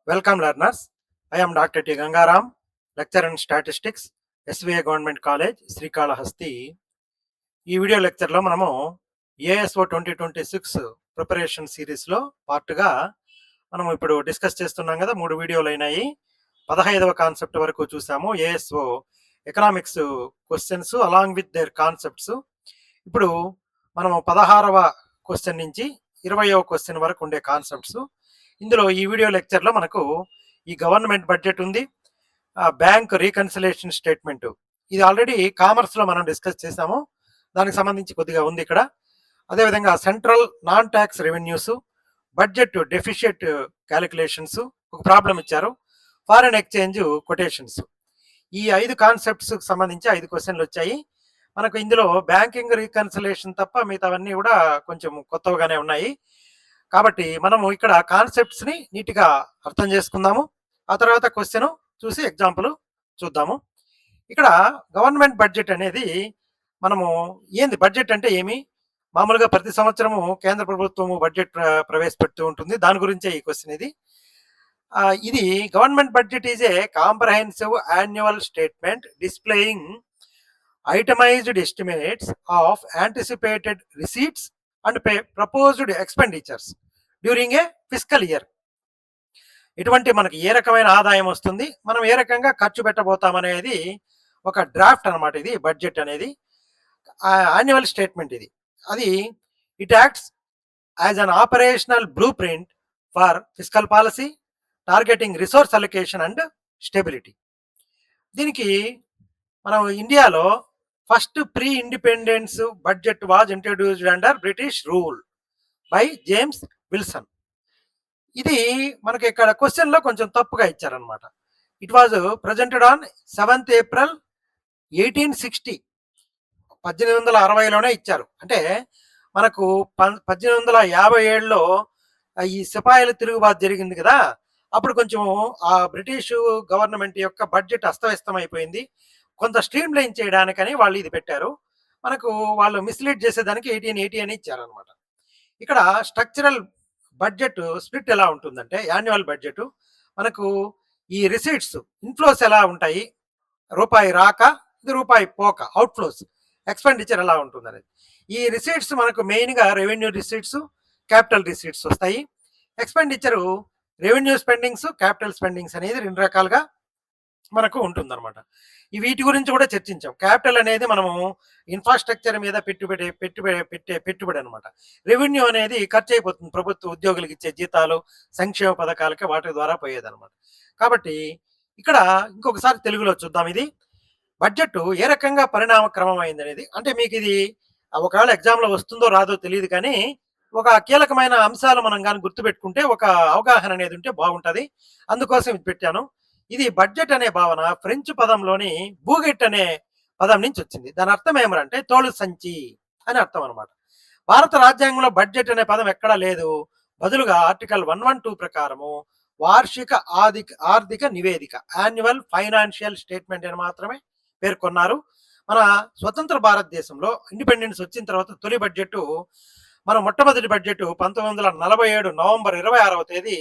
Welcome learners. I am Dr. T. Gangaram, lecturer in statistics, SVA Government College, Srikalahasti. ఈ video లెక్చర్లో మనము ASO 2026 preparation సిరీస్లో పార్ట్గా మనము ఇప్పుడు డిస్కస్ చేస్తున్నాం కదా. 3 వీడియోలు అయినాయి. 15వ కాన్సెప్ట్ వరకు చూసాము. ASO economics questions along with their concepts. ఇప్పుడు మనము 16వ క్వశ్చన్ నుంచి 20వ క్వశ్చన్ వరకు ఉండే కాన్సెప్ట్స్. ఇందులో ఈ వీడియో లెక్చర్లో మనకు ఈ గవర్నమెంట్ బడ్జెట్ ఉంది, బ్యాంక్ రీకన్సిలేషన్ స్టేట్మెంట్, ఇది ఆల్రెడీ కామర్స్లో మనం డిస్కస్ చేసాము, దానికి సంబంధించి కొద్దిగా ఉంది ఇక్కడ. అదేవిధంగా central non tax revenues, budget deficit calculations, ఒక ప్రాబ్లం ఇచ్చారు, ఫారెన్ ఎక్స్చేంజ్ కొటేషన్స్. ఈ 5 కాన్సెప్ట్స్ సంబంధించి 5 క్వశ్చన్లు వచ్చాయి మనకు. ఇందులో బ్యాంకింగ్ రీకన్సిలేషన్ తప్ప మిగతావన్నీ కూడా కొంచెం కొత్తగానే ఉన్నాయి. కాబట్టి మనము ఇక్కడ కాన్సెప్ట్స్ని నీట్గా అర్థం చేసుకుందాము. ఆ తర్వాత క్వశ్చన్ చూసి ఎగ్జాంపుల్ చూద్దాము. ఇక్కడ గవర్నమెంట్ బడ్జెట్ అనేది మనము ఏంది, బడ్జెట్ అంటే ఏమి, మామూలుగా ప్రతి సంవత్సరము కేంద్ర ప్రభుత్వము బడ్జెట్ ప్రవేశపెడుతూ ఉంటుంది, దాని గురించే ఈ క్వశ్చన్ ఇది. ఇది government budget is a comprehensive annual statement displaying itemised estimates of anticipated receipts and proposed expenditures during a fiscal year. ఇటువంటి మనకి ఏ రకమైన ఆదాయం వస్తుంది, మనం ఏ రకంగా ఖర్చు పెట్టబోతామనేది ఒక డ్రాఫ్ట్ అనమాట. ఇది బడ్జెట్ అనేది యాన్యువల్ స్టేట్మెంట్. ఇది అది it acts as an operational blue print for fiscal policy targeting resource allocation and stability. దీనికి మనం ఇండియాలో first pre independence budget was introduced under British rule by James Wilson. ఇది మనకి ఇక్కడ క్వశ్చన్లో కొంచెం తప్పుగా ఇచ్చారనమాట. It was presented on 7th April 1860. 1860లోనే ఇచ్చారు. అంటే మనకు 1857లో ఈ సిపాయిల తిరుగుబాటు జరిగింది కదా, అప్పుడు కొంచెం ఆ బ్రిటిష్ గవర్నమెంట్ యొక్క బడ్జెట్ అస్తవ్యస్తం అయిపోయింది. కొంత స్ట్రీమ్ లైన్ చేయడానికని వాళ్ళు ఇది పెట్టారు. మనకు వాళ్ళు మిస్లీడ్ చేసేదానికి 1880 అని ఇచ్చారనమాట. ఇక్కడ స్ట్రక్చరల్ బడ్జెట్ స్ప్లిట్ ఎలా ఉంటుందంటే, యాన్యువల్ బడ్జెట్ మనకు ఈ రిసీట్స్ ఇన్ఫ్లోస్ ఎలా ఉంటాయి, రూపాయి రాక ఇది రూపాయి పోక, అవుట్ఫ్లోస్, ఎక్స్పెండిచర్ ఎలా ఉంటుంది అనేది. ఈ రిసీట్స్ మనకు మెయిన్గా రెవెన్యూ రిసీట్స్, క్యాపిటల్ రిసీట్స్ వస్తాయి. Expenditure revenue spendings, capital spendings అనేది 2 రకాలుగా మనకు ఉంటుందన్నమాట. ఈ వీటి గురించి కూడా చర్చించాం. క్యాపిటల్ అనేది మనము ఇన్ఫ్రాస్ట్రక్చర్ మీద పెట్టుబడి అనమాట. రెవెన్యూ అనేది ఖర్చు అయిపోతుంది, ప్రభుత్వ ఉద్యోగులకు ఇచ్చే జీతాలు, సంక్షేమ పథకాలకి వాటి ద్వారా పోయేదన్నమాట. కాబట్టి ఇక్కడ ఇంకొకసారి తెలుగులో చూద్దాం. ఇది బడ్జెట్ ఏ రకంగా పరిణామక్రమం అయింది అనేది. అంటే మీకు ఇది ఒకవేళ ఎగ్జామ్లో వస్తుందో రాదో తెలియదు, కానీ ఒక కీలకమైన అంశాలు మనం కానీ గుర్తుపెట్టుకుంటే ఒక అవగాహన అనేది ఉంటే బాగుంటుంది, అందుకోసం ఇది పెట్టాను. ఇది బడ్జెట్ అనే భావన ఫ్రెంచ్ పదంలోని బూగెట్ అనే పదం నుంచి వచ్చింది. దాని అర్థం ఏమంటే తోలు సంచి అని అర్థం అనమాట. భారత రాజ్యాంగంలో బడ్జెట్ అనే పదం ఎక్కడా లేదు. బదులుగా ఆర్టికల్ 112 ప్రకారము వార్షిక ఆర్థిక నివేదిక, యాన్యువల్ ఫైనాన్షియల్ స్టేట్మెంట్ అని మాత్రమే పేర్కొన్నారు. మన స్వతంత్ర భారతదేశంలో ఇండిపెండెన్స్ వచ్చిన తర్వాత తొలి బడ్జెట్, మన మొట్టమొదటి బడ్జెట్ 1947 నవంబర్ 26వ తేదీ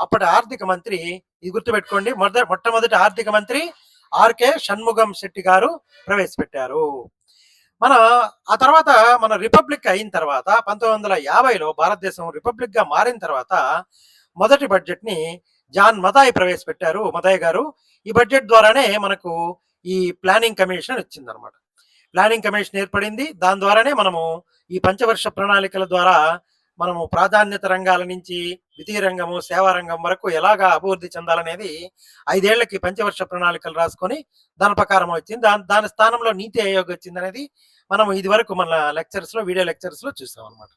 అప్పటి ఆర్థిక మంత్రి, ఇది గుర్తుపెట్టుకోండి, మొట్టమొదటి ఆర్థిక మంత్రి ఆర్కే షణ్ముగం శెట్టి గారు ప్రవేశపెట్టారు. ఆ తర్వాత మన రిపబ్లిక్ అయిన తర్వాత 1950లో భారతదేశం రిపబ్లిక్ గా మారిన తర్వాత మొదటి బడ్జెట్ ని జాన్ మదాయ్ ప్రవేశపెట్టారు, మదాయ్ గారు. ఈ బడ్జెట్ ద్వారానే మనకు ఈ ప్లానింగ్ కమిషన్ వచ్చిందనమాట. ప్లానింగ్ కమిషన్ ఏర్పడింది. దాని ద్వారానే మనము ఈ పంచవర్ష ప్రణాళికల ద్వారా మనము ప్రాధాన్యత రంగాల నుంచి ద్వితీయ రంగము, సేవా రంగం వరకు ఎలాగా అభివృద్ధి చెందాలనేది 5 ఏళ్లకి పంచవర్ష ప్రణాళికలు రాసుకొని దాని ప్రకారం వచ్చింది. దాని స్థానంలో నీతి ఆయోగ్ వచ్చింది అనేది మనం ఇది వరకు మన వీడియో లెక్చర్స్లో చూసాం అనమాట.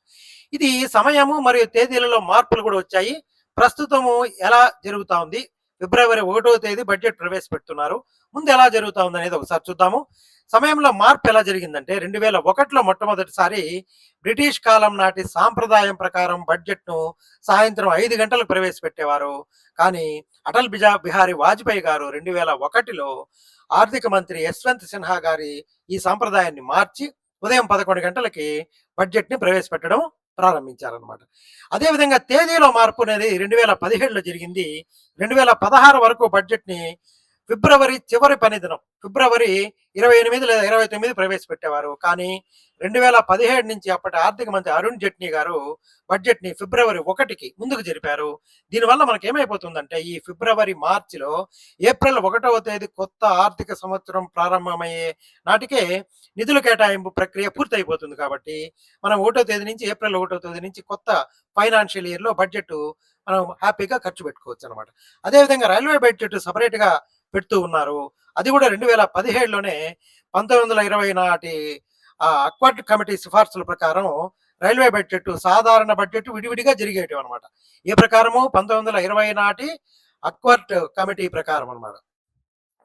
ఇది సమయము మరియు తేదీలలో మార్పులు కూడా వచ్చాయి. ప్రస్తుతము ఎలా జరుగుతూ ఉంది, ఫిబ్రవరి 1వ తేదీ బడ్జెట్ ప్రవేశపెడుతున్నారు. ముందు ఎలా జరుగుతూ ఉంది అనేది ఒకసారి చూద్దాము. సమయంలో మార్పు ఎలా జరిగిందంటే, 2001లో మొట్టమొదటిసారి బ్రిటిష్ కాలం నాటి సాంప్రదాయం ప్రకారం బడ్జెట్ను సాయంత్రం 5 గంటలకు ప్రవేశపెట్టేవారు. కానీ అటల్ బిహారీ వాజ్పేయి గారు 2001లో ఆర్థిక మంత్రి యశ్వంత్ సిన్హా గారి ఈ సాంప్రదాయాన్ని మార్చి ఉదయం 11 గంటలకి బడ్జెట్ని ప్రవేశపెట్టడం ప్రారంభించారనమాట. అదేవిధంగా తేదీలో మార్పు అనేది 2017లో జరిగింది. 2016 వరకు బడ్జెట్‌ని ఫిబ్రవరి చివరి పనిదినం ఫిబ్రవరి 28 లేదా 29 ప్రవేశపెట్టేవారు. కానీ 2017 నుంచి అప్పటి ఆర్థిక మంత్రి అరుణ్ జైట్లీ గారు బడ్జెట్‌ని ఫిబ్రవరి 1కి ముందుకు జరిపారు. దీనివల్ల మనకేమైపోతుందంటే ఈ ఫిబ్రవరి, మార్చిలో ఏప్రిల్ 1వ తేదీ కొత్త ఆర్థిక సంవత్సరం ప్రారంభమయ్యే నాటికే నిధుల కేటాయింపు ప్రక్రియ పూర్తయిపోతుంది కాబట్టి మనం 1వ తేదీ నుంచి ఏప్రిల్ 1వ తేదీ నుంచి కొత్త ఫైనాన్షియల్ ఇయర్‌లో బడ్జెట్ మనం హ్యాపీగా ఖర్చు పెట్టుకోవచ్చనమాట. అదేవిధంగా రైల్వే బడ్జెట్ సెపరేట్‌గా పెడుతూ ఉన్నారు. అది కూడా 2017లోనే 1920 నాటి అక్వాట్ కమిటీ సిఫార్సుల ప్రకారం రైల్వే బడ్జెట్ సాధారణ బడ్జెట్ విడివిడిగా జరిగేటివి అనమాట. ఏ ప్రకారము 1920 నాటి అక్వాట్ కమిటీ ప్రకారం అనమాట.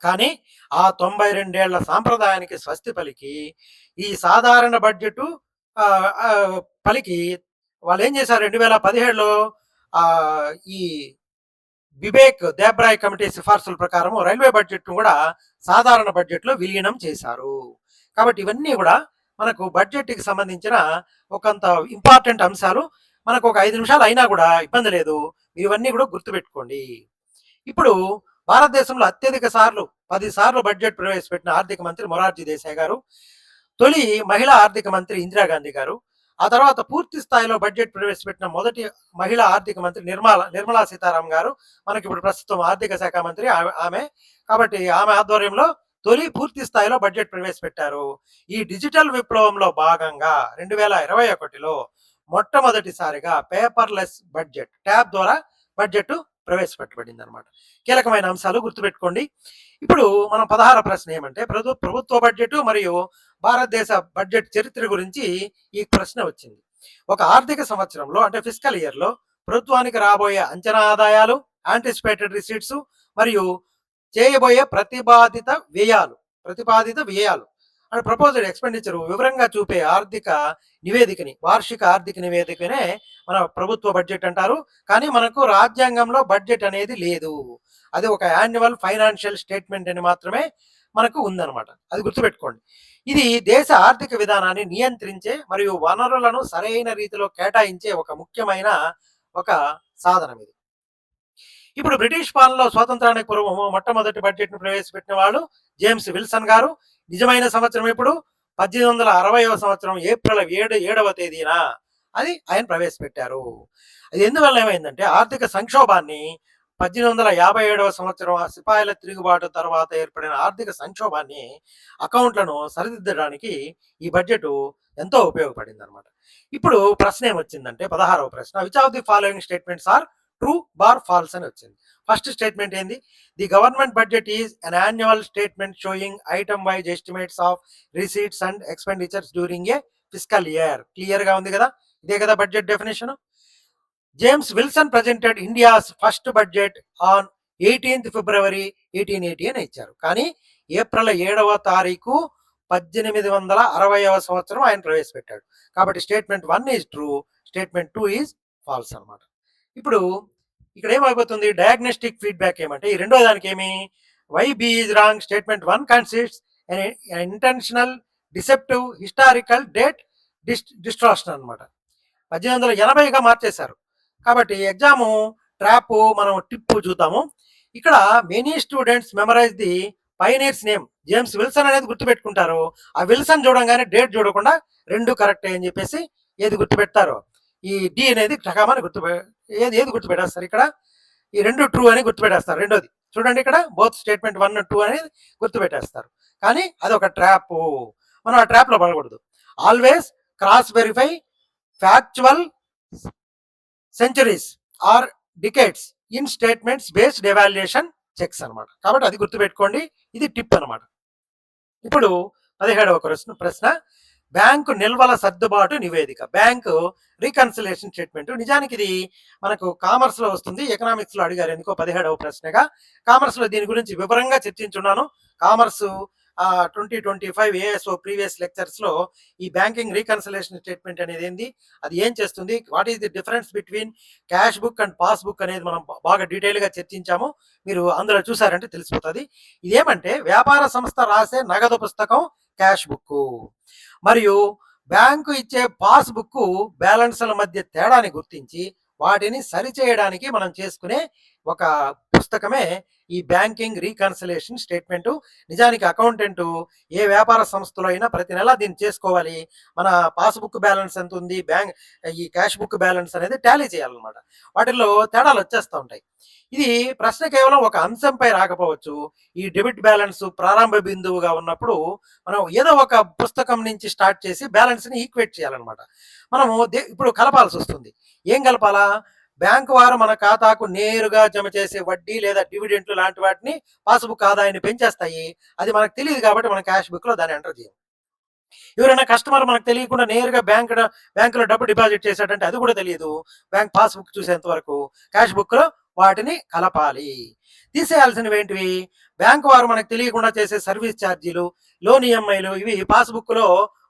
కానీ ఆ 92 ఏళ్ల సాంప్రదాయానికి స్వస్తి పలికి ఈ సాధారణ బడ్జెట్ పలికి వాళ్ళు ఏం చేశారు 2017లో ఈ బిబేక్ దేబ్రాయ్ కమిటీ సిఫార్సుల ప్రకారం రైల్వే బడ్జెట్ కూడా సాధారణ బడ్జెట్లో విలీనం చేశారు. కాబట్టి ఇవన్నీ కూడా మనకు బడ్జెట్కి సంబంధించిన ఒకంత ఇంపార్టెంట్ అంశాలు. మనకు ఒక 5 నిమిషాలు అయినా కూడా ఇబ్బంది లేదు, ఇవన్నీ కూడా గుర్తుపెట్టుకోండి. ఇప్పుడు భారతదేశంలో అత్యధిక సార్లు 10 సార్లు బడ్జెట్ ప్రవేశపెట్టిన ఆర్థిక మంత్రి మొరార్జీ దేశాయ్ గారు, తొలి మహిళా ఆర్థిక మంత్రి ఇందిరాగాంధీ గారు, ఆ తర్వాత పూర్తి స్థాయిలో బడ్జెట్ ప్రవేశపెట్టిన మొదటి మహిళా ఆర్థిక మంత్రి నిర్మలా సీతారామన్ గారు మనకి ఇప్పుడు ప్రస్తుతం ఆర్థిక శాఖ మంత్రి ఆమె. కాబట్టి ఆమె ఆధ్వర్యంలో తొలి పూర్తి స్థాయిలో బడ్జెట్ ప్రవేశపెట్టారు. ఈ డిజిటల్ విప్లవంలో భాగంగా 2021లో మొట్టమొదటిసారిగా పేపర్లెస్ బడ్జెట్ ట్యాబ్ ద్వారా బడ్జెట్ ప్రవేశపెట్టబడింది అనమాట. కీలకమైన అంశాలు గుర్తుపెట్టుకోండి. ఇప్పుడు మనం 16 ప్రశ్న ఏమంటే ప్రభుత్వ బడ్జెట్ మరియు భారతదేశ బడ్జెట్ చరిత్ర గురించి ఈ ప్రశ్న వచ్చింది. ఒక ఆర్థిక సంవత్సరంలో అంటే ఫిస్కల్ ఇయర్లో ప్రభుత్వానికి రాబోయే అంచనా ఆదాయాలు, యాంటిసిపేటెడ్ రిసీట్స్ మరియు చేయబోయే ప్రతిపాదిత వ్యయాలు అండ్ ప్రపోజ్డ్ ఎక్స్పెండిచర్ వివరంగా చూపే ఆర్థిక నివేదికని, వార్షిక ఆర్థిక నివేదికనే మన ప్రభుత్వ బడ్జెట్ అంటారు. కానీ మనకు రాజ్యాంగంలో బడ్జెట్ అనేది లేదు. అది ఒక యాన్యువల్ ఫైనాన్షియల్ స్టేట్మెంట్ అని మాత్రమే మనకు ఉందన్నమాట. అది గుర్తుపెట్టుకోండి. ఇది దేశ ఆర్థిక విధానాన్ని నియంత్రించే మరియు వనరులను సరైన రీతిలో కేటాయించే ఒక ముఖ్యమైన ఒక సాధనం ఇది. ఇప్పుడు బ్రిటిష్ పాలనలో స్వాతంత్రానికి పూర్వం మొట్టమొదటి బడ్జెట్ను ప్రవేశపెట్టిన వాళ్ళు జేమ్స్ విల్సన్ గారు. నిజమైన సంవత్సరం ఇప్పుడు 1860వ సంవత్సరం ఏప్రిల్ 7వ తేదీన అది ఆయన ప్రవేశపెట్టారు. అది ఎందువల్ల ఏమైందంటే ఆర్థిక సంక్షోభాన్ని 1857వ సంవత్సరం సిపాయిల తిరుగుబాటు తర్వాత ఏర్పడిన ఆర్థిక సంక్షోభాన్ని అకౌంట్లను సరిదిద్దడానికి ఈ బడ్జెట్ ఎంతో ఉపయోగపడింది అనమాట. ఇప్పుడు ప్రశ్న ఏమొచ్చిందంటే 16వ ప్రశ్న, which of the following statements are true bar false అని వచ్చింది. ఫస్ట్ స్టేట్మెంట్ ఏంది? The government budget is an annual statement showing item wise estimates of receipts and expenditures during a fiscal year. Clear గా ఉంది కదా, ఇదే కదా budget definition. James Wilson presented India's first budget on 18th February 1880 అని ఇచ్చారు. కానీ April 7వ తారీఖు 1860వ సంవత్సరం ఆయన ప్రవేశపెట్టాడు. కాబట్టి statement 1 is true, statement 2 is false అనమాట. ఇప్పుడు ఇక్కడ ఏమైపోతుంది, డయాగ్నోస్టిక్ ఫీడ్బ్యాక్ ఏమంటే ఈ రెండో దానికి ఏమి, why B is wrong. Statement 1 consists intentional deceptive historical date distraction అనమాట. 1880గా మార్చేశారు. కాబట్టి ఎగ్జాము ట్రాప్ మనం టిప్ చూద్దాము. ఇక్కడ many students memorise the pioneers name. James Wilson అనేది గుర్తుపెట్టుకుంటారు. ఆ విల్సన్ చూడంగానే డేట్ చూడకుండా రెండు కరెక్టే అని చెప్పేసి ఏది గుర్తుపెడతారో ఈ డి అనేది టకామని ఏది గుర్తుపెట్టేస్తారు. ఇక్కడ ఈ రెండు ట్రూ అని గుర్తుపెట్టేస్తారు. రెండోది చూడండి, ఇక్కడ బోత్ స్టేట్మెంట్ 1 2 అనేది గుర్తుపెట్టేస్తారు. కానీ అది ఒక ట్రాప్. మనం ఆ ట్రాప్ లో పడకూడదు. Always cross verify factual centuries or decades in statements based evaluation checks అనమాట. కాబట్టి అది గుర్తుపెట్టుకోండి, ఇది టిప్ అనమాట. ఇప్పుడు 17వ ప్రశ్న, బ్యాంకు నిల్వల సర్దుబాటు నివేదిక, బ్యాంకు రీకన్సిలేషన్ స్టేట్మెంట్. నిజానికి ఇది మనకు కామర్స్ లో వస్తుంది, ఎకనామిక్స్ లో అడిగారు ఎందుకో 17వ ప్రశ్నగా. కామర్స్ లో దీని గురించి వివరంగా చర్చించున్నాను. కామర్స్ 2025 ఏఎస్ఓ ప్రీవియస్ లెక్చర్స్ లో ఈ బ్యాంకింగ్ రీకన్సిలేషన్ స్టేట్మెంట్ అనేది ఏంది, అది ఏం చేస్తుంది, what is the difference between cash book and pass book అనేది మనం బాగా డీటెయిల్ గా చర్చించాము. మీరు అందులో చూసారంటే తెలిసిపోతుంది. ఇదేమంటే వ్యాపార సంస్థ రాసే నగదు పుస్తకం క్యాష్ బుక్ మరియు బ్యాంకు ఇచ్చే పాస్‌బుక్కు బ్యాలెన్స్‌ల మధ్య తేడాని గుర్తించి, వాటిని సరిచేయడానికి మనం చేసుకునే ఒక పుస్తకమే ఈ బ్యాంకింగ్ రీకన్సిలియేషన్ స్టేట్మెంటు. నిజానికి అకౌంటెంటు ఏ వ్యాపార సంస్థలో అయినా ప్రతి నెల దీన్ని చేసుకోవాలి. మన పాస్‌బుక్ బ్యాలెన్స్ ఎంతుంది, ఈ క్యాష్ బుక్ బ్యాలెన్స్ అనేది టాలీ చేయాలనమాట. వాటిల్లో తేడాలొచ్చేస్తా ఉంటాయి. ఇది ప్రశ్న కేవలం ఒక అంశంపై రాకపోవచ్చు. ఈ డెబిట్ బ్యాలెన్స్ ప్రారంభ బిందువుగా ఉన్నప్పుడు మనం ఏదో ఒక పుస్తకం నుంచి స్టార్ట్ చేసి బ్యాలెన్స్‌ని ఈక్వేట్ చేయాలనమాట. మనము ఇప్పుడు కలపాల్సొస్తుంది. ఏం కలపాలా? బ్యాంకు వారు మన ఖాతాకు నేరుగా జమ చేసే వడ్డీ లేదా డివిడెంట్లు లాంటి వాటిని పాస్‌బుక్ ఆదాయాన్ని పెంచేస్తాయి. అది మనకు తెలీదు కాబట్టి మనం క్యాష్ బుక్‌లో దాన్ని ఎంటర్ చేయం. ఎవరైనా కస్టమర్ మనకు తెలియకుండా నేరుగా బ్యాంకులో డబ్బు డిపాజిట్ చేశాడంటే అది కూడా తెలియదు. బ్యాంక్ పాస్‌బుక్ చూసేంత వరకు క్యాష్ బుక్‌లో వాటిని కలపాలి. తీసేయాల్సినవి ఏంటివి? బ్యాంకు వారు మనకు తెలియకుండా చేసే సర్వీస్ ఛార్జీలు, లోన్ ఈఎంఐలు ఇవి పాస్‌బుక్‌లో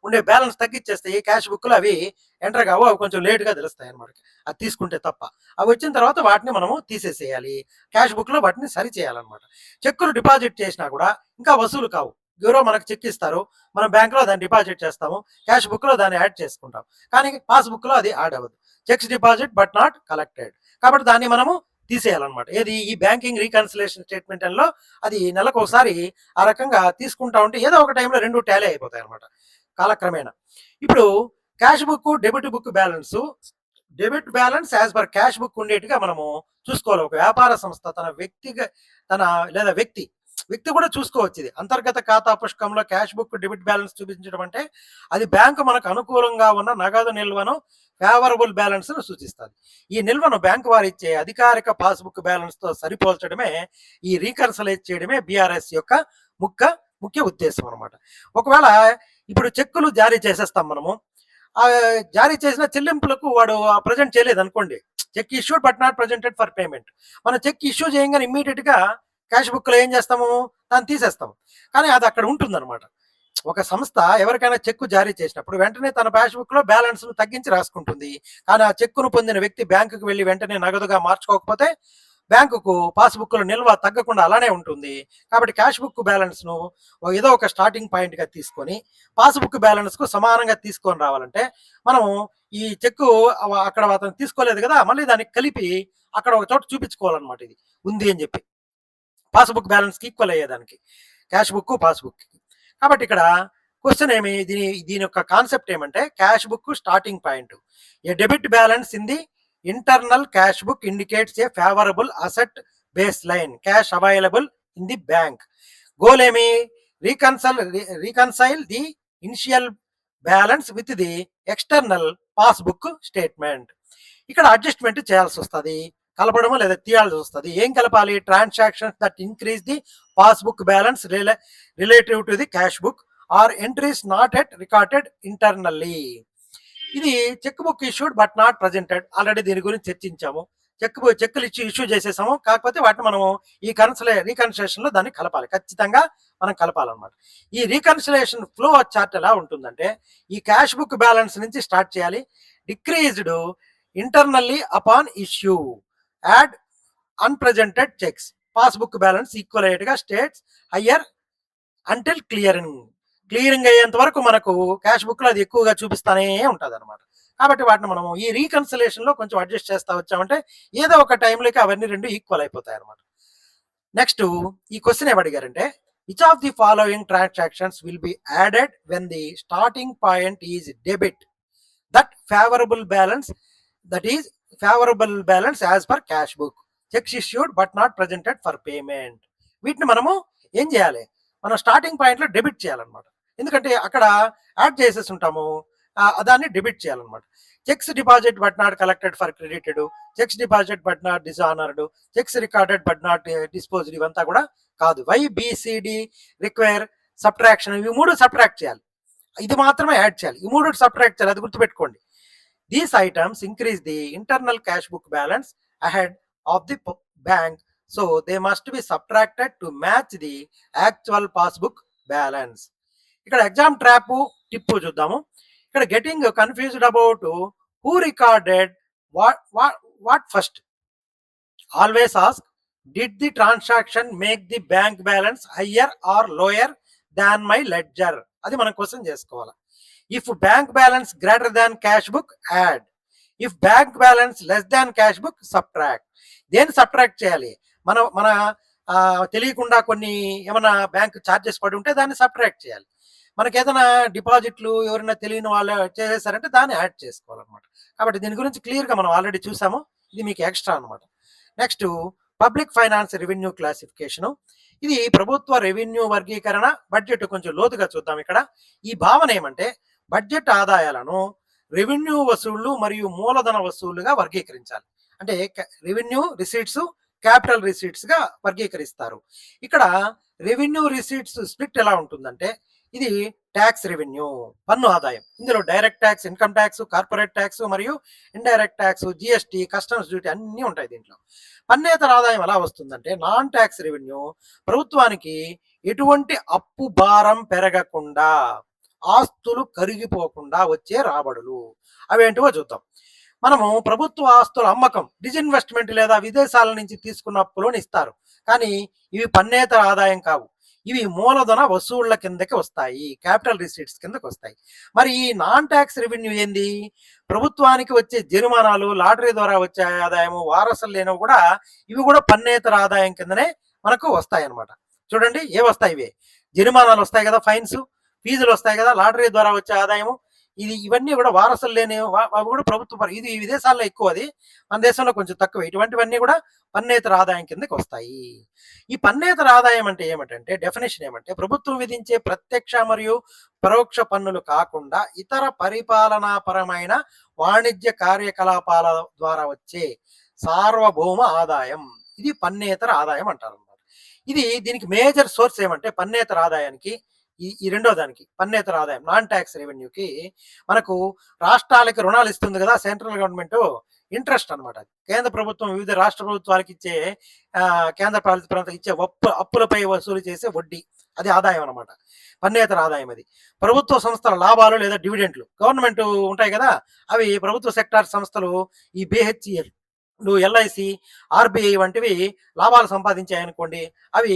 ఉండే బ్యాలెన్స్ తగ్గిచ్చేస్తాయి. క్యాష్ బుక్‌లో అవి ఎంటర్ కావు. అవి కొంచెం లేట్‌గా తెలుస్తాయి అన్నమాట. అది తీసుకుంటే తప్ప. అవి వచ్చిన తర్వాత వాటిని మనము తీసేసేయాలి. క్యాష్ బుక్‌లో వాటిని సరిచేయాలన్నమాట. చెక్కులు డిపాజిట్ చేసినా కూడా ఇంకా వసూలు కావు. ఎవరో మనకు చెక్ ఇస్తారు. మనం బ్యాంక్‌లో దాన్ని డిపాజిట్ చేస్తాము. క్యాష్ బుక్‌లో దాన్ని యాడ్ చేసుకుంటాం. కానీ పాస్‌బుక్‌లో అది యాడ్ అవ్వదు. Checks deposit but not collected. కాబట్టి దాన్ని మనము తీసేయాలన్నమాట. ఏది ఈ బ్యాంకింగ్ రీకన్సిలియేషన్ స్టేట్మెంట్‌లో అది నెలకోసారి ఆ రకంగా తీసుకుంటా ఉంటే ఏదో ఒక టైంలో 2 టాలీ అయిపోతాయన్నమాట కాలక్రమేణా. ఇప్పుడు cash book, debit book balance debit balance as per cash book ఉండేట్టుగా మనము చూసుకోవాలి. ఒక వ్యాపార సంస్థ తన లేదా వ్యక్తి కూడా చూసుకోవచ్చు. ఇది అంతర్గత ఖాతా పుస్తకంలో క్యాష్ బుక్ డెబిట్ బ్యాలెన్స్ చూపించడం అంటే అది బ్యాంకు మనకు అనుకూలంగా ఉన్న నగదు నిల్వను ఫేవరబుల్ బ్యాలెన్స్ ను సూచిస్తుంది. ఈ నిల్వను బ్యాంకు వారు ఇచ్చే అధికారిక పాస్బుక్ బ్యాలెన్స్ తో సరిపోల్చడమే ఈ రీకన్సలేట్ చేయడమే బీఆర్ఎస్ యొక్క ముఖ్య ఉద్దేశం అనమాట. ఒకవేళ ఇప్పుడు చెక్కులు జారీ చేసేస్తాం మనము. ఆ జారీ చేసిన చెల్లింపులకు వాడు ప్రజెంట్ చేయలేదు అనుకోండి. Cheque issued but not presented for payment. మనం చెక్ ఇష్యూ చేయగానే ఇమ్మీడియట్ గా క్యాష్ బుక్ లో ఏం చేస్తాము? దాన్ని తీసేస్తాము. కానీ అది అక్కడ ఉంటుందన్నమాట. ఒక సంస్థ ఎవరికైనా చెక్కు జారీ చేసినప్పుడు వెంటనే తన క్యాష్ బుక్ లో బ్యాలెన్స్ ను తగ్గించి రాసుకుంటుంది. కానీ ఆ చెక్కును పొందిన వ్యక్తి బ్యాంకుకు వెళ్లి వెంటనే నగదుగా మార్చుకోకపోతే బ్యాంకుకు పాస్బుక్ లో నిల్వ తగ్గకుండా అలానే ఉంటుంది. కాబట్టి క్యాష్ బుక్ బ్యాలెన్స్ ను ఏదో ఒక స్టార్టింగ్ పాయింట్ గా తీసుకొని పాస్బుక్ బ్యాలెన్స్ కు సమానంగా తీసుకొని రావాలంటే మనం ఈ చెక్కు అక్కడ అతను తీసుకోలేదు కదా, మళ్ళీ దాన్ని కలిపి అక్కడ ఒక చోట చూపించుకోవాలన్నమాట. ఇది ఉంది అని చెప్పి పాస్బుక్ బ్యాలెన్స్ కి ఈక్వల్ అయ్యేదానికి క్యాష్ బుక్ పాస్బుక్. కాబట్టి ఇక్కడ క్వశ్చన్ దీని యొక్క కాన్సెప్ట్ ఏమంటే cash book starting point. A debit balance in the internal cash book indicates a favourable asset base line cash available in the bank. Goal ఏమి? Reconcile the initial balance with the external passbook statement. ఇక్కడ adjustment చేయాల్సి వస్తుంది, కలపడము లేదా తీయాల్సి వస్తుంది. ఏం కలపాలి? Transactions that increase the passbook balance relative to the cash book or entries not at recorded internally. ఇది cheque book issued but not presented. Already దీని గురించి చర్చించాము. చెక్కులు ఇష్యూ చేసేసాము. కాకపోతే వాటిని మనము ఈ రీకన్సిలేషన్ లో దాన్ని కలపాలి. ఖచ్చితంగా మనం కలపాలన్నమాట. ఈ రీకన్సిలేషన్ ఫ్లో చార్ట్ ఎలా ఉంటుందంటే ఈ క్యాష్ బుక్ బ్యాలెన్స్ నుంచి స్టార్ట్ చేయాలి. Decreased internally upon issue, add unpresented cheques, passbook balance equal అయ్యేట్టుగా స్టేట్స్ హయ్యర్ అంటిల్ క్లియరింగ్ అయ్యేంత వరకు మనకు క్యాష్ బుక్ లో అది ఎక్కువగా చూపిస్తానే ఉంటుంది అనమాట. కాబట్టి వాటిని మనం ఈ రీకన్సిలేషన్ లో కొంచెం అడ్జస్ట్ చేస్తా వచ్చామంటే ఏదో ఒక టైంలోకి అవన్నీ 2 ఈక్వల్ అయిపోతాయి అనమాట. నెక్స్ట్ ఈ క్వశ్చన్ ఏమడిగారంటే which of the following transactions will be added when the starting point is debit that favourable balance as per cash book, cheques issued but not presented for payment. వీటిని మనము ఏం చేయాలి? మనం starting point లో debit చేయాలన్నమాట. ఎందుకంటే అక్కడ add చేసేసి ఉంటాము, దాన్ని డెబిట్ చేయాలన్నమాట. Cheques deposit but not collected for credited, cheques deposit but not dishonoured, cheques recorded but not disposed, ఇవంతా కూడా కాదు. YBCD రిక్వైర్ సబ్ట్రాక్షన్, ఇవి 3 సబ్ట్రాక్ట్ చేయాలి. ఇది మాత్రమే యాడ్ చేయాలి. ఈ 3 సబ్ట్రాక్ట్ చేయాలి, అది గుర్తుపెట్టుకోండి. These items increase the internal cash book balance ahead of the bank, so they must be subtracted to match the actual passbook balance. ఇక్కడ ఎగ్జామ్ ట్రాప్ టిప్ చూద్దాము. ఇక్కడ getting confused about who recorded what first. Always ask did the transaction make the bank balance higher are lower than my ledger. అది మనం question చేసుకోవాలి. If bank balance greater than cash book add, if bank balance less than cash book subtract. దేన్ని subtract చేయాలి? మన మన తెలియకుండా కొన్ని ఏమైనా బ్యాంక్ ఛార్జెస్ పడి ఉంటే దాన్ని సబ్ట్రాక్ట్ చేయాలి. మనకి ఏదైనా డిపాజిట్లు ఎవరైనా తెలియని వాళ్ళు చేసేసారంటే దాన్ని యాడ్ చేసుకోవాలన్నమాట. కాబట్టి దీని గురించి క్లియర్గా మనం ఆల్రెడీ చూసాము. ఇది మీకు ఎక్స్ట్రా అనమాట. Next public finance revenue classification. ఇది ప్రభుత్వ రెవెన్యూ వర్గీకరణ. బడ్జెట్ కొంచెం లోతుగా చూద్దాం. ఇక్కడ ఈ భావన ఏమంటే బడ్జెట్ ఆదాయాలను రెవెన్యూ వసూళ్లు మరియు మూలధన వసూళ్లుగా వర్గీకరించాలి. అంటే రెవెన్యూ రిసీట్స్, క్యాపిటల్ రిసీట్స్ గా వర్గీకరిస్తారు. ఇక్కడ రెవెన్యూ రిసీట్స్ స్ప్లిట్ ఎలా ఉంటుందంటే ఇది ట్యాక్స్ రెవెన్యూ, పన్ను ఆదాయం. ఇందులో direct tax, income tax, corporate tax మరియు indirect tax, GST, customs duty అన్నీ ఉంటాయి దీంట్లో. పన్నేతర ఆదాయం ఎలా వస్తుందంటే నాన్ ట్యాక్స్ రెవెన్యూ ప్రభుత్వానికి ఎటువంటి అప్పు భారం పెరగకుండా, ఆస్తులు కరిగిపోకుండా వచ్చే రాబడులు. అవేంటివో చూద్దాం. మనము ప్రభుత్వ ఆస్తుల అమ్మకం, డిజిన్వెస్ట్మెంట్ లేదా విదేశాల నుంచి తీసుకున్న అప్పులను ఇస్తారు. కానీ ఇవి పన్నేతర ఆదాయం కావు. ఇవి మూలధన వసూళ్ల కిందకి వస్తాయి, క్యాపిటల్ రిసీట్స్ కిందకి వస్తాయి. మరి ఈ నాన్ ట్యాక్స్ రెవెన్యూ ఏంది? ప్రభుత్వానికి వచ్చే జరిమానాలు, లాటరీ ద్వారా వచ్చే ఆదాయము, వారసులు లేనివి కూడా ఇవి కూడా పన్నేతర ఆదాయం కిందనే మనకు వస్తాయి అన్నమాట. చూడండి ఏ వస్తాయి ఇవే. జరిమానాలు వస్తాయి కదా, ఫైన్స్, ఫీజులు వస్తాయి కదా, లాటరీ ద్వారా వచ్చే ఆదాయము, ఇవన్నీ కూడా వారసులు లేని అవి కూడా ప్రభుత్వ ఇది విదేశాల్లో ఎక్కువ, అది మన దేశంలో కొంచెం తక్కువ. ఇటువంటివన్నీ కూడా పన్నేతర ఆదాయం కిందకి వస్తాయి. ఈ పన్నేతర ఆదాయం అంటే ఏమిటంటే డెఫినేషన్ ఏమంటే ప్రభుత్వం విధించే ప్రత్యక్ష మరియు పరోక్ష పన్నులు కాకుండా ఇతర పరిపాలనాపరమైన వాణిజ్య కార్యకలాపాల ద్వారా వచ్చే సార్వభౌమ ఆదాయం. ఇది పన్నేతర ఆదాయం అంటారు అన్నమాట. దీనికి మేజర్ సోర్స్ ఏమంటే పన్నేతర ఆదాయానికి ఈ రెండో దానికి పన్నేతర ఆదాయం నాన్ ట్యాక్స్ రెవెన్యూకి మనకు రాష్ట్రాలకి రుణాలు ఇస్తుంది కదా సెంట్రల్ గవర్నమెంట్, ఇంట్రెస్ట్ అనమాట. కేంద్ర ప్రభుత్వం వివిధ రాష్ట్ర ప్రభుత్వాలకు ఇచ్చే కేంద్ర పాలిత ప్రాంతాలకు ఇచ్చే అప్పులపై వసూలు చేసే వడ్డీ, అది ఆదాయం అనమాట, పన్నేతర ఆదాయం. అది ప్రభుత్వ సంస్థల లాభాలు లేదా డివిడెంట్లు, గవర్నమెంట్ ఉంటాయి కదా అవి, ప్రభుత్వ సెక్టార్ సంస్థలు ఈ బిహెచ్ఈఎల్, ఎల్ఐసి, ఆర్బీఐ వంటివి లాభాలు సంపాదించాయనుకోండి, అవి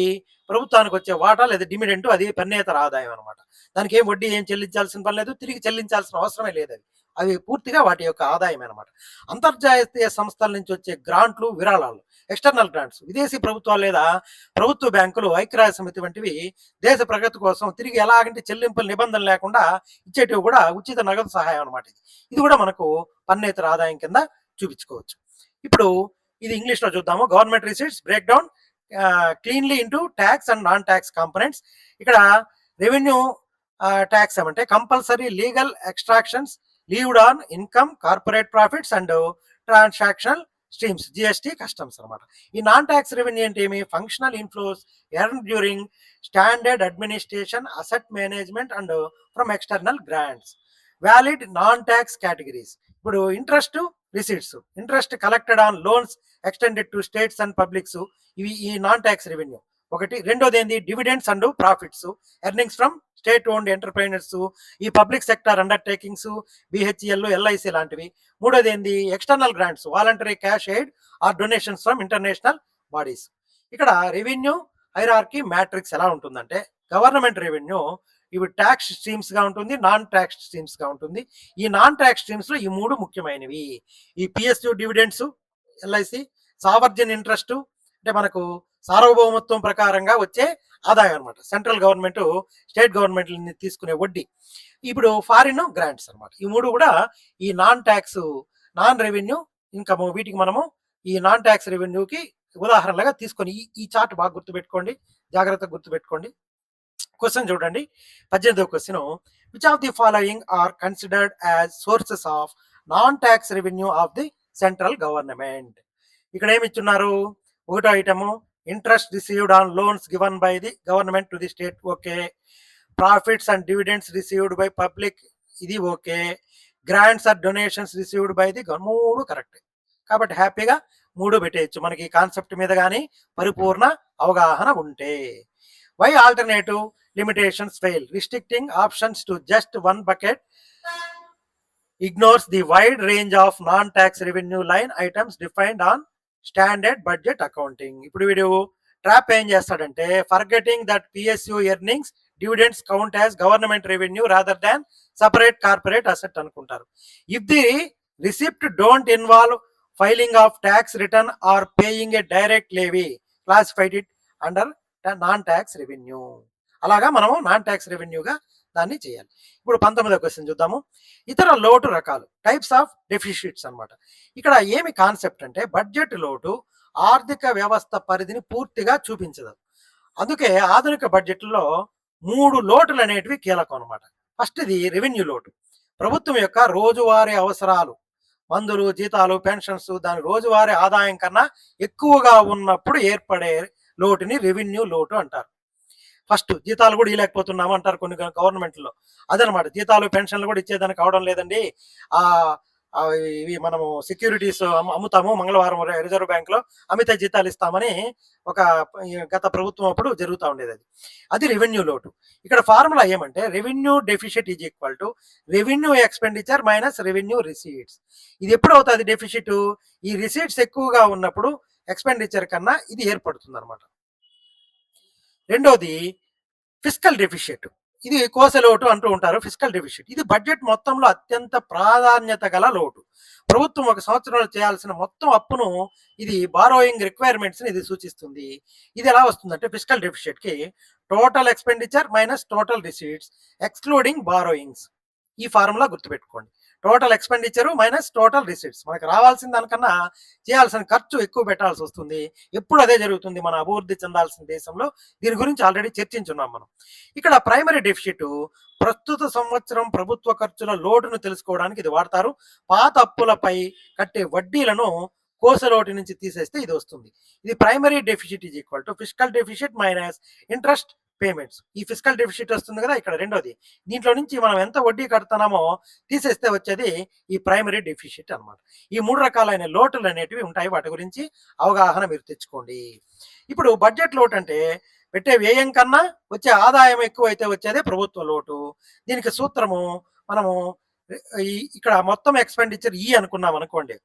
ప్రభుత్వానికి వచ్చే వాటా లేదా డివిడెంట్, అది పన్నేతర ఆదాయం అనమాట. దానికి ఏం వడ్డీ ఏం చెల్లించాల్సిన పని లేదు, తిరిగి చెల్లించాల్సిన అవసరమే లేదు. అవి పూర్తిగా వాటి యొక్క ఆదాయం అనమాట. అంతర్జాతీయ సంస్థల నుంచి వచ్చే గ్రాంట్లు, విరాళాలు, ఎక్స్టర్నల్ గ్రాంట్స్, విదేశీ ప్రభుత్వాలు లేదా ప్రభుత్వ బ్యాంకులు, ఐక్యరాజ్య సమితి వంటివి దేశ ప్రగతి కోసం తిరిగి ఎలాగంటే చెల్లింపుల నిబంధనలు లేకుండా ఇచ్చేటివి కూడా ఉచిత నగదు సహాయం అనమాట. ఇది కూడా మనకు పన్నేతర ఆదాయం కింద చూపించుకోవచ్చు. ఇప్పుడు ఇది ఇంగ్లీష్లో చూద్దాము. Government receipts break down cleanly into tax and non tax components. ఇక్కడ రెవెన్యూ ట్యాక్స్ ఏమంటే compulsory legal extractions levied on income, corporate profits and transactional streams, GST, customs అనమాట. ఈ నాన్ ట్యాక్స్ రెవెన్యూ అంటే ఏమి? Functional inflows earn during standard administration, asset management and from external grants. Valid non tax categories. ఇప్పుడు interest receipts, interest collected on loans extended to states and publics, ఇవి ఈ non tax revenue ఒకటి. రెండోది ఏంది? Dividends and profits, earnings from state owned entrepreneurs, ఈ public sector undertakings, BHL, LIC లాంటివి. మూడోది ఏంది? External grants, voluntary cash aid or donations from international bodies. ఇక్కడ రెవెన్యూ హైరార్కీ మ్యాట్రిక్స్ ఎలా ఉంటుందంటే గవర్నమెంట్ రెవెన్యూ ఇవి ట్యాక్స్ స్ట్రీమ్స్ గా ఉంటుంది, నాన్ ట్యాక్స్ స్ట్రీమ్స్ గా ఉంటుంది. ఈ నాన్ ట్యాక్స్ స్ట్రీమ్స్ లో ఈ మూడు ముఖ్యమైనవి. ఈ పిఎస్యు డివిడెండ్స్, ఎల్ఐసి, సావర్జన్ ఇంట్రెస్ట్ అంటే మనకు సార్వభౌమత్వం ప్రకారంగా వచ్చే ఆదాయం అనమాట, సెంట్రల్ గవర్నమెంట్ స్టేట్ గవర్నమెంట్ తీసుకునే వడ్డీ. ఇప్పుడు ఫారిన్ గ్రాంట్స్ అనమాట. ఈ మూడు కూడా ఈ non tax, non revenue income, వీటికి మనము ఈ నాన్ ట్యాక్స్ రెవెన్యూకి ఉదాహరణలుగా తీసుకొని ఈ చార్ట్ బాగా గుర్తుపెట్టుకోండి, జాగ్రత్తగా గుర్తుపెట్టుకోండి. క్వశ్చన్ చూడండి, 18వ question. Which of the following are considered as sources of non tax revenue of the central government? ఇక్కడ ఏమి ఇచ్చున్నారు? ఒకటో ఐటము interest received on loans given by the government to the state, okay. Profits and dividends received by public, ఇది okay. Grants or donations received by the మూడు correct. కాబట్టి హ్యాపీగా మూడు పెట్టేయచ్చు మనకి కాన్సెప్ట్ మీద కానీ పరిపూర్ణ అవగాహన ఉంటే. Why alternative limitations fail? Restricting options to just one bucket ignores the wide range of non-tax revenue line items defined on standard budget accounting. ఇప్పుడు వీడు ట్రాప్ ఏం చేస్తాడంటే forgetting that PSU earnings dividends count as government revenue rather than separate corporate asset అనుకుంటారు. If the receipt don't involve filing of tax return or paying a direct levy classified it under non tax revenue. అలాగా మనము non tax రెవెన్యూగా దాన్ని చేయాలి. ఇప్పుడు 19వ question చూద్దాము. ఇతర లోటు రకాలు, టైప్స్ ఆఫ్ డెఫిషిట్స్ అనమాట. ఇక్కడ ఏమి కాన్సెప్ట్ అంటే బడ్జెట్ లోటు ఆర్థిక వ్యవస్థ పరిధిని పూర్తిగా చూపించదు. అందుకే ఆధునిక బడ్జెట్లో 3 లోటులు అనేటివి కీలకం అనమాట. ఫస్ట్ ఇది రెవెన్యూ లోటు. ప్రభుత్వం యొక్క రోజువారీ అవసరాలు, మందులు, జీతాలు, పెన్షన్స్ దాని రోజువారీ ఆదాయం కన్నా ఎక్కువగా ఉన్నప్పుడు ఏర్పడే లోటుని రెవెన్యూ లోటు అంటారు. ఫస్ట్ జీతాలు కూడా ఇవ్వలేకపోతున్నాము అంటారు కొన్ని గవర్నమెంట్లో. అదనమాట, జీతాలు పెన్షన్లు కూడా ఇచ్చేదానికి అవడం లేదండి. ఆ ఇవి మనము సెక్యూరిటీస్ అమ్ముతాము, మంగళవారం రిజర్వ్ బ్యాంక్లో అమిత జీతాలు ఇస్తామని ఒక గత ప్రభుత్వం అప్పుడు జరుగుతూ ఉండేది. అది రెవెన్యూ లోటు. ఇక్కడ ఫార్ములా ఏమంటే revenue deficit is equal to revenue expenditure minus revenue receipts. ఇది ఎప్పుడు అవుతుంది డెఫిషిట్? ఈ రిసీట్స్ ఎక్కువగా ఉన్నప్పుడు ఎక్స్పెండిచర్ కన్నా ఇది ఏర్పడుతుంది అనమాట. రెండోది ఫిస్కల్ డెఫిషిట్. ఇది కోసలోటు అంటూ ఉంటారు. ఫిస్కల్ డెఫిషిట్ ఇది బడ్జెట్ మొత్తంలో అత్యంత ప్రాధాన్యత గల లోటు. ప్రభుత్వం ఒక సంవత్సరంలో చేయాల్సిన మొత్తం అప్పును ఇది బారోయింగ్ రిక్వైర్మెంట్స్ని ఇది సూచిస్తుంది. ఇది ఎలా వస్తుందంటే ఫిస్కల్ డెఫిషిట్కి total expenditure minus total receipts excluding borrowings. ఈ ఫార్ములా గుర్తుపెట్టుకోండి. Total expenditure minus total receipts. మనకు రావాల్సిన దానికన్నా చేయాల్సిన ఖర్చు ఎక్కువ పెట్టాల్సి వస్తుంది. ఎప్పుడు అదే జరుగుతుంది మన అభివృద్ధి చెందాల్సిన దేశంలో. దీని గురించి ఆల్రెడీ చర్చించున్నాం మనం. ఇక్కడ ప్రైమరీ డెఫిసిట్ ప్రస్తుత సంవత్సరం ప్రభుత్వ ఖర్చుల లోటును తెలుసుకోవడానికి ఇది వాడతారు. పాత అప్పులపై కట్టే వడ్డీలను కోసలోటు నుంచి తీసేస్తే ఇది వస్తుంది. ఇది primary deficit is equal to fiscal deficit minus interest payments. ఈ ఫిస్కల్ డెఫిసిట్ వస్తుంది కదా ఇక్కడ రెండోది. దీంట్లో నుంచి మనం ఎంత వడ్డీ కడుతున్నామో తీసేస్తే వచ్చేది ఈ ప్రైమరీ డెఫిసిట్ అనమాట. ఈ 3 రకాలైన లోటులు అనేటివి ఉంటాయి. వాటి గురించి అవగాహన మీరు తెచ్చుకోండి. ఇప్పుడు బడ్జెట్ లోటు అంటే పెట్టే వ్యయం కన్నా వచ్చే ఆదాయం ఎక్కువ అయితే వచ్చేదే ప్రభుత్వ లోటు. దీనికి సూత్రము మనము ఇక్కడ మొత్తం ఎక్స్పెండిచర్ అనుకున్నాం అనుకోండి.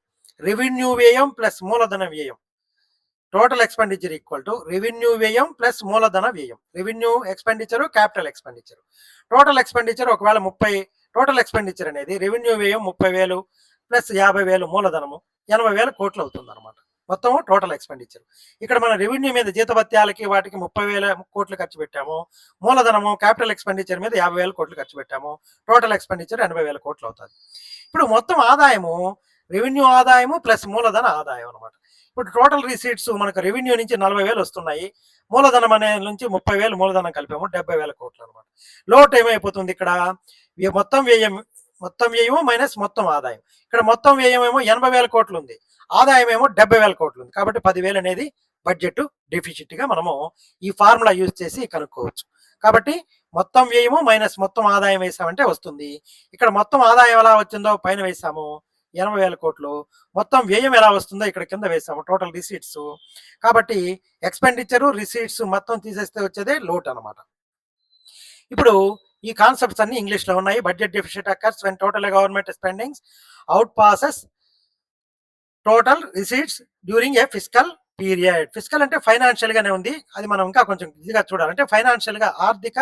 రెవెన్యూ వ్యయం ప్లస్ మూలధన వ్యయం. Total expenditure equal to revenue వ్యయం ప్లస్ మూలధన వ్యయం. Revenue expenditure, capital expenditure. Total expenditure ఒకవేళ 30, టోటల్ ఎక్స్పెండిచర్ అనేది రెవెన్యూ వ్యయం 30,000 ప్లస్ 50,000 మూలధనము 80,000 కోట్లు అవుతుంది అనమాట. మొత్తం టోటల్ ఎక్స్పెండిచర్. ఇక్కడ మన రెవెన్యూ మీద జీతభత్యాలకి వాటికి 30,000 కోట్లు ఖర్చు పెట్టాము. మూలధనము క్యాపిటల్ ఎక్స్పెండిచర్ మీద 50,000 కోట్లు ఖర్చు పెట్టాము. టోటల్ ఎక్స్పెండిచర్ 80,000 కోట్లు అవుతుంది. ఇప్పుడు మొత్తం ఆదాయము రెవెన్యూ ఆదాయము ప్లస్ మూలధన ఆదాయం అనమాట. ఇప్పుడు టోటల్ రిసీట్స్ మనకు రెవెన్యూ నుంచి 40,000 వస్తున్నాయి. మూలధనం అనే నుంచి 30,000 మూలధనం కలిపాము 70,000 కోట్లు అనమాట. లోటు ఏమైపోతుంది ఇక్కడ? మొత్తం వ్యయం మైనస్ మొత్తం ఆదాయం. ఇక్కడ మొత్తం వ్యయం ఏమో 80,000 కోట్లు ఉంది, ఆదాయం ఏమో 70,000 కోట్లు ఉంది. కాబట్టి 10,000 అనేది బడ్జెట్ డెఫిసిట్గా మనము ఈ ఫార్ములా యూజ్ చేసి కనుక్కోవచ్చు. కాబట్టి మొత్తం వ్యయము మైనస్ మొత్తం ఆదాయం వేసామంటే వస్తుంది. ఇక్కడ మొత్తం ఆదాయం ఎలా వచ్చిందో పైన వేసాము 80,000 కోట్లు. మొత్తం వ్యయం ఎలా వస్తుందో ఇక్కడ కింద వేసాము టోటల్ రిసీట్స్. కాబట్టి ఎక్స్పెండిచరు రిసీట్స్ మొత్తం తీసేస్తే వచ్చేదే లోట్ అనమాట. ఇప్పుడు ఈ కాన్సెప్ట్స్ అన్ని ఇంగ్లీష్లో ఉన్నాయి. Budget deficit occurs when total government spendings out passes total receipts during a fiscal period. Fiscal అంటే ఫైనాన్షియల్ గానే ఉంది. అది మనం ఇంకా కొంచెం ఇదిగా చూడాలంటే ఫైనాన్షియల్ గా ఆర్థిక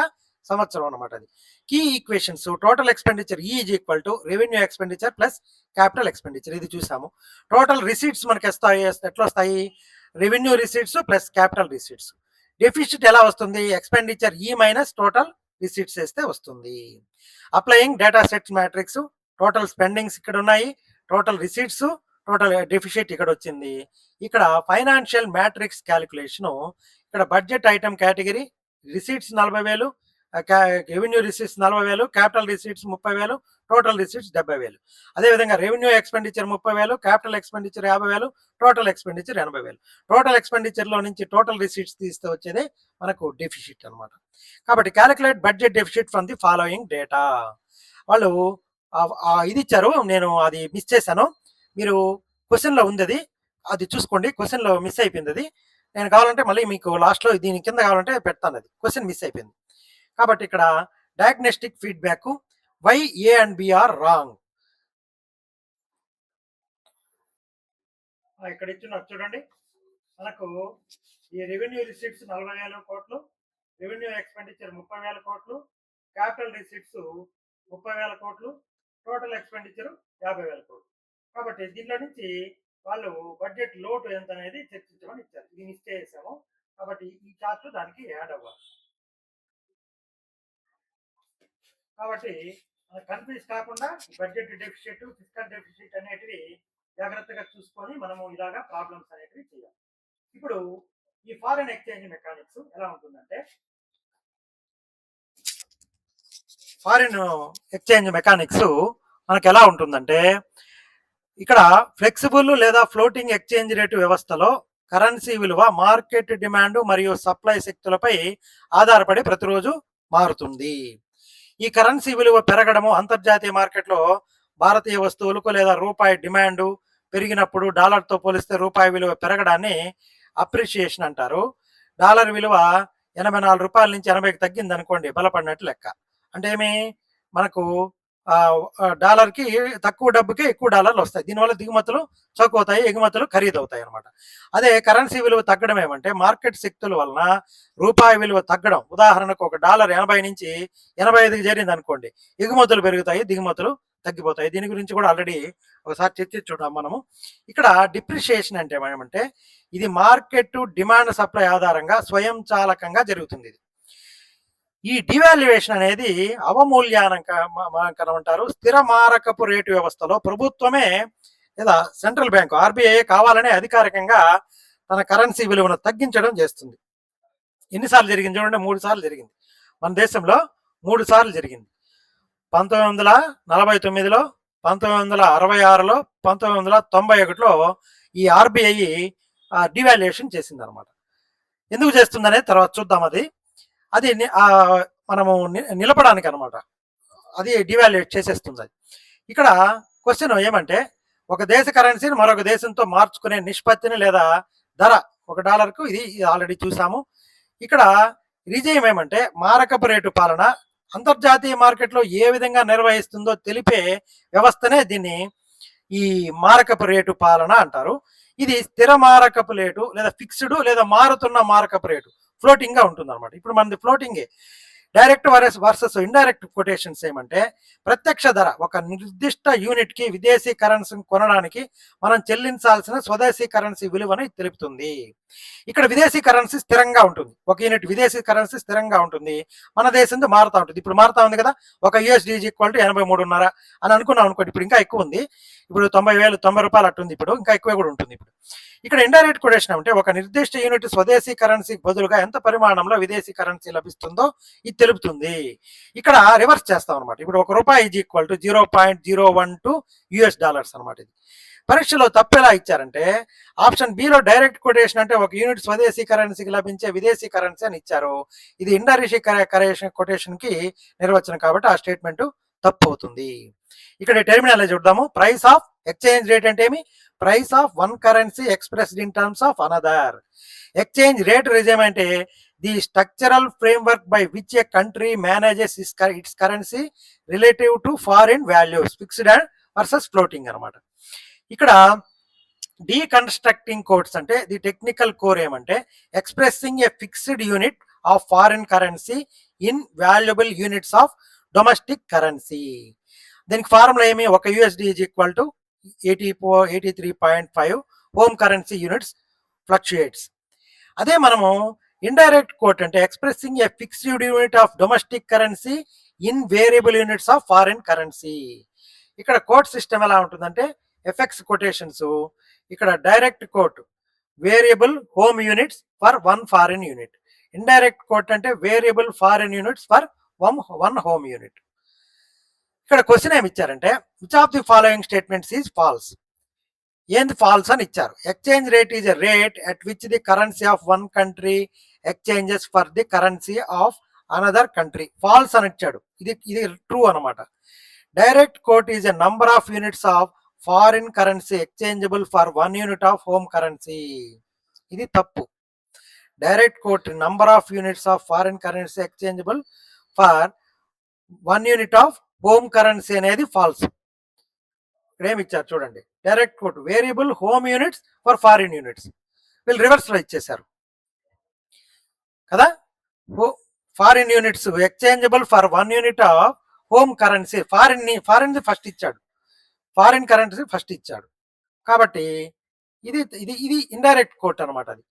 సంవత్సరం అనమాట. అది key equations total expenditure is equal to revenue expenditure plus capital expenditure. ఇది చూసాము. టోటల్ రిసీట్స్ మనకి ఎట్లా వస్తాయి? Revenue receipts plus capital receipts. Deficit ఎలా వస్తుంది? ఎక్స్పెండిచర్ ఈ మైనస్ టోటల్ రిసీట్స్ వేస్తే వస్తుంది. Applying data sets matrix total spendings ఇక్కడ ఉన్నాయి, టోటల్ రిసీట్స్, టోటల్ డెఫిసిట్ ఇక్కడ వచ్చింది. ఇక్కడ ఫైనాన్షియల్ మ్యాట్రిక్స్ క్యాలిక్యులేషను ఇక్కడ budget item category receipts 40,000, revenue receipts 40,000, capital receipts 30,000, total receipts 70,000. అదేవిధంగా revenue expenditure 30,000, capital expenditure 50,000, total expenditure 80,000. Total ఎక్స్పెండిచర్లో నుంచి టోటల్ రిసీట్స్ తీస్తే వచ్చేదే మనకు డెఫిసిట్ అనమాట. కాబట్టి calculate budget deficit from the following data. వాళ్ళు ఇది ఇచ్చారు, నేను అది మిస్ చేశాను. మీరు క్వశ్చన్లో ఉంది అది, అది చూసుకోండి. క్వశ్చన్లో మిస్ అయిపోయింది అది. నేను కావాలంటే మళ్ళీ మీకు లాస్ట్లో దీని కింద కావాలంటే పెడతాను. అది క్వశ్చన్ మిస్ అయిపోయింది. కాబట్టి ఇక్కడ diagnostic feedback why A and B are wrong. ఇక్కడ ఇచ్చిన చూడండి, మనకు ఈ రెవెన్యూ రిసీట్స్ 40,000 కోట్లు, రెవెన్యూ ఎక్స్పెండిచర్ 30,000 కోట్లు, క్యాపిటల్ రిసిప్ట్స్ 30,000 కోట్లు, టోటల్ ఎక్స్పెండిచర్ 50,000 కోట్లు. కాబట్టి దీంట్లో నుంచి వాళ్ళు బడ్జెట్ లోటు ఎంత అనేది చర్చించమని ఇచ్చారు. దీన్ని ఇస్తే చేసాము. కాబట్టి ఈ చార్ట్ దానికి యాడ్ అవ్వాలి. కాబట్టి కన్ఫ్యూజ్ కాకుండా బడ్జెట్ డెఫిసిట్, ఫిస్కల్ డెఫిసిట్ అనేటివి జాగ్రత్తగా చూసుకొని మనము ఇలాగా ప్రాబ్లమ్స్ అనేటివి చేయాలి. ఇప్పుడు ఈ ఫారెన్ ఎక్స్చేంజ్ మెకానిక్స్ ఎలా ఉంటుందంటే, ఫారిన్ ఎక్స్చేంజ్ మెకానిక్స్ మనకు ఎలా ఉంటుందంటే, ఇక్కడ ఫ్లెక్సిబుల్ లేదా ఫ్లోటింగ్ ఎక్స్చేంజ్ రేటు వ్యవస్థలో కరెన్సీ విలువ మార్కెట్ డిమాండ్ మరియు సప్లై శక్తులపై ఆధారపడి ప్రతిరోజు మారుతుంది. ఈ కరెన్సీ విలువ పెరగడము అంతర్జాతీయ మార్కెట్లో భారతీయ వస్తువులకు లేదా రూపాయి డిమాండ్ పెరిగినప్పుడు డాలర్తో పోలిస్తే రూపాయి విలువ పెరగడాన్ని అప్రిషియేషన్ అంటారు. డాలర్ విలువ 84 రూపాయల నుంచి 80కి తగ్గింది అనుకోండి, బలపడినట్టు లెక్క. అంటే ఏమి, మనకు డాలర్కి తక్కువ డబ్బుకి ఎక్కువ డాలర్లు వస్తాయి. దీనివల్ల దిగుమతులు చౌకవుతాయి, ఎగుమతులు ఖరీదవుతాయి అనమాట. అదే కరెన్సీ విలువ తగ్గడం ఏమంటే మార్కెట్ శక్తుల వలన రూపాయి విలువ తగ్గడం. ఉదాహరణకు ఒక డాలర్ 80 నుంచి 85కి చేరింది అనుకోండి, ఎగుమతులు పెరుగుతాయి, దిగుమతులు తగ్గిపోతాయి. దీని గురించి కూడా ఆల్రెడీ ఒకసారి చర్చించున్నాం మనము. ఇక్కడ డిప్రిషియేషన్ అంటే ఏమంటే ఇది మార్కెట్ డిమాండ్ సప్లై ఆధారంగా స్వయంచాలకంగా జరుగుతుంది. ఈ డివాల్యుయేషన్ అనేది అవమూల్యానంకరం అంటారు. స్థిర మారకపు రేటు వ్యవస్థలో ప్రభుత్వమే లేదా సెంట్రల్ బ్యాంకు ఆర్బీఐ కావాలనే అధికారికంగా తన కరెన్సీ విలువను తగ్గించడం చేస్తుంది. ఎన్నిసార్లు జరిగింది చూడండి, 3 సార్లు జరిగింది. మన దేశంలో 3 సార్లు జరిగింది. 1949లో, 1966లో, 1991లో ఈ ఆర్బీఐ డివాల్యుయేషన్ చేసింది అనమాట. ఎందుకు చేస్తుందనే తర్వాత చూద్దాం. అది మనము నిలపడానికి అనమాట, అది డివాల్యుయేట్ చేసేస్తుంది. అది ఇక్కడ క్వశ్చన్ ఏమంటే, ఒక దేశ కరెన్సీని మరొక దేశంతో మార్చుకునే నిష్పత్తిని లేదా ధర $1కు, ఇది ఆల్రెడీ చూసాము. ఇక్కడ రిజైమ్ ఏమంటే మారకపు రేటు పాలన అంతర్జాతీయ మార్కెట్లో ఏ విధంగా నిర్వహిస్తుందో తెలిపే వ్యవస్థనే దీన్ని ఈ మారకపు రేటు పాలన అంటారు. ఇది స్థిర మారకపు రేటు లేదా ఫిక్స్డ్ లేదా మారుతున్న మారకపు రేటు ఫ్లోటింగ్ గా ఉంటుంది అనమాట. ఇప్పుడు మనది ఫ్లోటింగే. డైరెక్ట్ వర్సెస్ ఇండైరెక్ట్ కొటేషన్స్ ఏమంటే ప్రత్యక్ష ధర ఒక నిర్దిష్ట యూనిట్ కి విదేశీ కరెన్సీని కొనడానికి మనం చెల్లించాల్సిన స్వదేశీ కరెన్సీ విలువను తెలుపుతుంది. ఇక్కడ విదేశీ కరెన్సీ స్థిరంగా ఉంటుంది, ఒక యూనిట్ విదేశీ కరెన్సీ స్థిరంగా ఉంటుంది, మన దేశంతో మారుతూ ఉంటుంది. ఇప్పుడు మారుతా ఉంది కదా, ఒక USD ఈక్వల్ టు 83.5 అని అనుకున్నాం అనుకోండి, ఇప్పుడు ఇంకా ఎక్కువ ఉంది, ఇప్పుడు 90 రూపాయలు అట్టుంది, ఇప్పుడు ఇంకా ఎక్కువ కూడా ఉంటుంది. ఇప్పుడు ఇక్కడ ఇండైరెక్ట్ కొటేషన్ అంటే ఒక నిర్దిష్ట యూనిట్ స్వదేశీ కరెన్సీకి బదులుగా ఎంత పరిమాణంలో విదేశీ కరెన్సీ లభిస్తుందో ఇది తెలుపుతుంది. ఇక్కడ రివర్స్ చేస్తాం అనమాట. ఇప్పుడు ₹1 ఈక్వల్ టు 0.012 US అనమాట. ఇది పరీక్షలో తప్పు ఎలా ఇచ్చారంటే ఆప్షన్ బిలో డైరెక్ట్ కొటేషన్ అంటే ఒక యూనిట్ స్వదేశీ కరెన్సీకి లభించే విదేశీ కరెన్సీ అని ఇచ్చారు. ఇది ఇండైరెక్ట్ కొటేషన్ కి నిర్వచనం కాబట్టి ఆ స్టేట్మెంట్ తప్పు అవుతుంది. ఇక్కడ టెర్మినాలజీ చూద్దాము. ప్రైస్ ఆఫ్ ఎక్స్చేంజ్ రేట్ అంటే ఏమి? Price of one currency expressed in terms of another. Exchange rate regime అంటే the structural framework by which a country manages its currency relative to foreign values, fixed and versus floating అనమాట. ఇక్కడ deconstructing codes అంటే the technical core ఏమంటే expressing a fixed unit of foreign currency in valuable units of domestic currency. దీనికి formula ఏమి? ఒక USD equal to 83.5 home currency units fluctuates. అదే మనము indirect quote అంటే expressing a fixed unit of domestic currency in variable units of foreign currency. ఇక్కడ quote system ఎలా ఉంటుందంటే FX quotations, ఇక్కడ direct quote variable home units for one foreign unit, indirect quote అంటే variable foreign units for one home unit. ఇక్కడ question ఏమి ఇచ్చారంటే which of the following statements is false. ఏంది false అని ఇచ్చారు. Exchange rate is a rate at which the currency of one country exchanges for the currency of another country. False అని ఇచ్చాడు, ఇది true అనమాట. Direct quote is a number of units of foreign currency exchangeable for one unit of home currency. ఇది తప్పు. Direct quote number of units of foreign currency exchangeable for one unit of home currency అనేది false. ఇక్కడ ఏమి ఇచ్చారు చూడండి, direct quote variable home units for foreign units, వీళ్ళు reverse లో ఇచ్చేశారు కదా. Foreign units exchangeable for 1 unit of home currency. Foreign first ఇచ్చాడు, ఫారిన్ కరెన్సీ ఫస్ట్ ఇచ్చాడు. కాబట్టి ఇది ఇది ఇది ఇండైరెక్ట్ కోట్ అనమాట అది.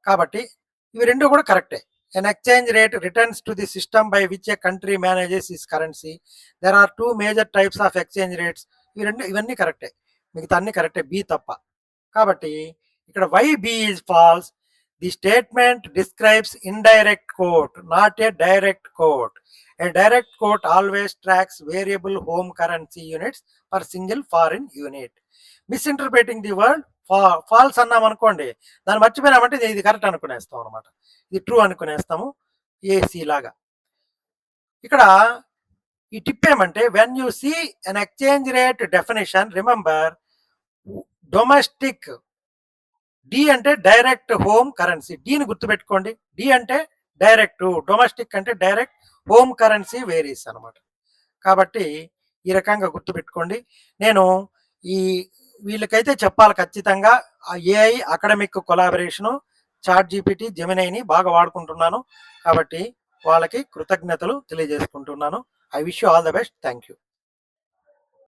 కాబట్టి ఇవి రెండు కూడా కరెక్టే. An exchange rate returns to the system by which a country manages is currency. There are 2 major types of exchange rates. ఇవన్నీ కరెక్టే, మిగతా అన్ని కరెక్టే, బి తప్ప. కాబట్టి ఇక్కడ why B is false. The statement describes indirect quote, not a direct quote. A direct quote always tracks variable home currency units per single foreign unit. Misinterpreting the word false అన్నాం అనుకోండి, దాన్ని మర్చిపోయినామంటే ఇది correct అనుకునేస్తాం అనమాట, ఇది true అనుకునేస్తాము, AC లాగా. ఇక్కడ ఈ tip ఏమంటే, when you see an exchange rate definition remember domestic. D అంటే డైరెక్ట్ హోమ్ కరెన్సీ, డిని గుర్తుపెట్టుకోండి. డి అంటే డైరెక్ట్, డొమెస్టిక్ అంటే డైరెక్ట్, హోమ్ కరెన్సీ వేరీస్ అనమాట. కాబట్టి ఈ రకంగా గుర్తుపెట్టుకోండి. నేను ఈ వీళ్ళకైతే చెప్పాలి ఖచ్చితంగా, ఏఐ అకాడమిక్ కొలాబరేషను, చాట్ జీపీటీ, జెమినైని బాగా వాడుకుంటున్నాను. కాబట్టి వాళ్ళకి కృతజ్ఞతలు తెలియజేసుకుంటున్నాను. I wish you all the best. Thank you.